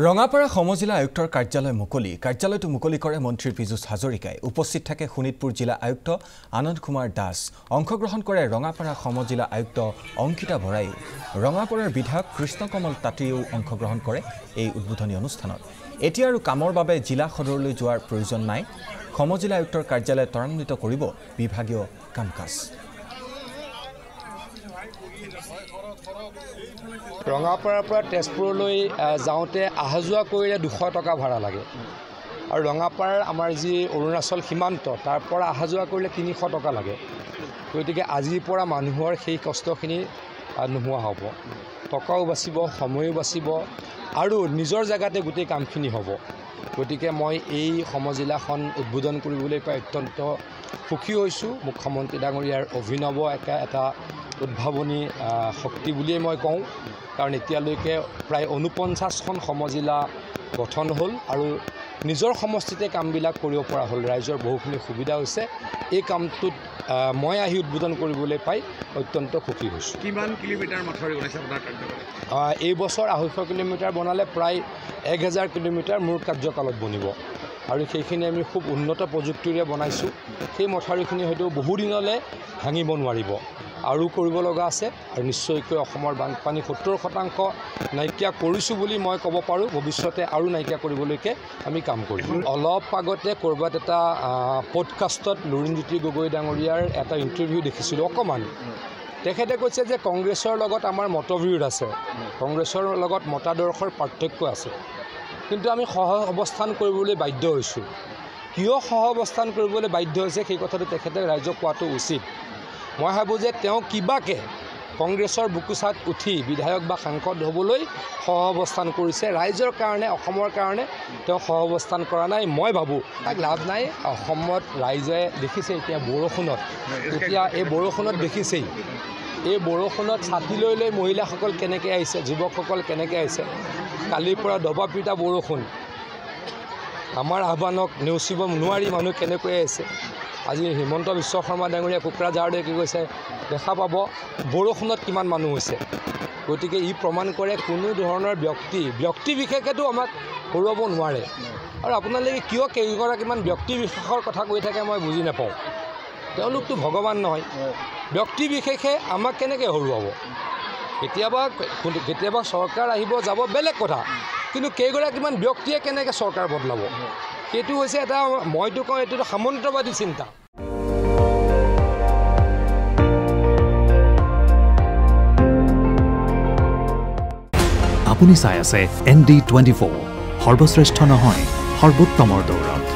ৰঙাপাৰা সমজিলা আয়ুক্তৰ কাৰ্যালয় মুকলি কাৰ্যালয়টো মুকলি কৰে মন্ত্ৰী পীযুষ হাজৰিকাই উপস্থিত থাকে শোণিতপুৰ জিলা আয়ুক্ত আনন্দ কুমাৰ দাস অংশগ্ৰহণ কৰে ৰঙাপাৰা সমজিলা আয়ুক্ত অংকিতা ভৰাই ৰঙাপাৰাৰ বিধায়ক কৃষ্ণকমল তাঁতীয়েও অংশগ্ৰহণ কৰে এই উদ্বোধনী অনুষ্ঠানত এতিয়া আৰু কামৰ বাবে জিলা সদৰলৈ যোৱাৰ প্ৰয়োজন নাই সমজিলা আয়ুক্তৰ কাৰ্যালয় ত্বৰান্বিত কৰিব বিভাগীয় কামকাজ ৰঙাপাৰাৰ পৰা তেজপুৰলৈ যাওঁতে আহা যোৱা কৰিলে 200 টকা ভাড়া লাগে আৰু ৰঙাপাৰাৰ আমাৰ যি অৰুণাচল সীমান্ত তাৰ পৰা আহা যোৱা কৰিলে 300 টকা লাগে গতিকে আজিৰ পৰা মানুহৰ সেই কষ্টখিনি নোহোৱা হ'ব টকাও বাচিব সময়ো বাচিব আৰু নিজৰ জায়গাতে গোটেই কামখিনি হ'ব গতিকে মই এই সমজিলাখন উদ্বোধন কৰিবলৈ পাই অত্যন্ত সুখী হৈছোঁ মুখ্যমন্ত্ৰী ডাঙৰীয়াৰ অভিনৱ এটা উদ্ভাৱনী শক্তি বুলিয়ে মই কওঁ কাৰণ এতিয়ালৈকে প্ৰায় 49খন সমজিলা গঠন হ'ল আৰু নিজৰ সমষ্টিতে কামবিলাক কৰিব পৰা হ'ল ৰাইজৰ বহুখিনি সুবিধা হৈছে এই কামটোত মই আহি উদ্বোধন কৰিবলৈ পাই অত্যন্ত সুখী হৈছোঁ কিমান কিলোমিটাৰ মথাউৰি বনাইছে আপোনাৰ কাৰ্যালয়ত এই বছৰ 250 কিলোমিটাৰ বনালে প্ৰায় 1000 কিলোমিটাৰ মোৰ কাৰ্যকালত বনিব আৰু সেইখিনি আমি খুব উন্নত প্ৰযুক্তিৰে বনাইছোঁ সেই মথাউৰিখিনি হয়তো বহু দিনলৈ ভাঙিব নোৱাৰিব আৰু কৰিব লগা আছে আৰু নিশ্চয়কৈ অসমৰ বানপানী 70% নাইকিয়া কৰিছোঁ বুলি মই ক'ব পাৰোঁ ভৱিষ্যতে আৰু নাইকিয়া কৰিবলৈকে আমি কাম কৰিম অলপ আগতে ক'ৰবাত এটা পডকাষ্টত লুৰিণজ্যোতি গগৈ ডাঙৰীয়াৰ এটা ইণ্টাৰভিউ দেখিছিলোঁ অকণমান তেখেতে কৈছে যে কংগ্ৰেছৰ লগত আমাৰ মতবিৰোধ আছে কংগ্ৰেছৰ লগত মতাদৰ্শৰ পাৰ্থক্য আছে কিন্তু আমি সহ অৱস্থান কৰিবলৈ বাধ্য হৈছোঁ কিয় সহ অৱস্থান কৰিবলৈ বাধ্য হৈছে সেই কথাটো তেখেতে ৰাইজক কোৱাটো উচিত মই ভাবোঁ যে তেওঁ কিবাকে কংগ্ৰেছৰ বুকুচাত উঠি বিধায়ক বা সাংসদ হ'বলৈ সহ অৱস্থান কৰিছে ৰাইজৰ কাৰণে অসমৰ কাৰণে তেওঁ সহ অৱস্থান কৰা নাই মই ভাবোঁ তাক লাভ নাই অসমত ৰাইজে দেখিছে এতিয়া বৰষুণত এতিয়া এই বৰষুণত দেখিছেই এই বৰষুণত ছাতি লৈ লৈ মহিলাসকল কেনেকৈ আহিছে যুৱকসকল কেনেকৈ আহিছে কালিৰ পৰা দবা পিটা বৰষুণ আমাৰ আহ্বানক নেওচিব নোৱাৰি মানুহ কেনেকৈ আহিছে আজি হিমন্ত বিশ্ব শৰ্মা ডাঙৰীয়া কোকৰাঝাৰলৈ কি কৈছে দেখা পাব বৰষুণত কিমান মানুহ হৈছে গতিকে ই প্ৰমাণ কৰে কোনো ধৰণৰ ব্যক্তি বিশেষেতো আমাক হৰুৱাব নোৱাৰে আৰু আপোনালোকে কিয় কেইগৰাকীমান ব্যক্তি বিশেষৰ কথা কৈ থাকে মই বুজি নাপাওঁ তেওঁলোকতো ভগৱান নহয় ব্যক্তি বিশেষে আমাক কেনেকৈ হৰুৱাব কেতিয়াবা চৰকাৰ আহিব যাব বেলেগ কথা কিন্তু কেইগৰাকীমান ব্যক্তিয়ে কেনেকৈ চৰকাৰ বদলাব সেইটো হৈছে এটা মইতো কওঁ এইটো সামন্তবাদী চিন্তা আপুনি চাই আছে ND24 সৰ্বশ্ৰেষ্ঠ নহয় সৰ্বোত্তমৰ দৌৰত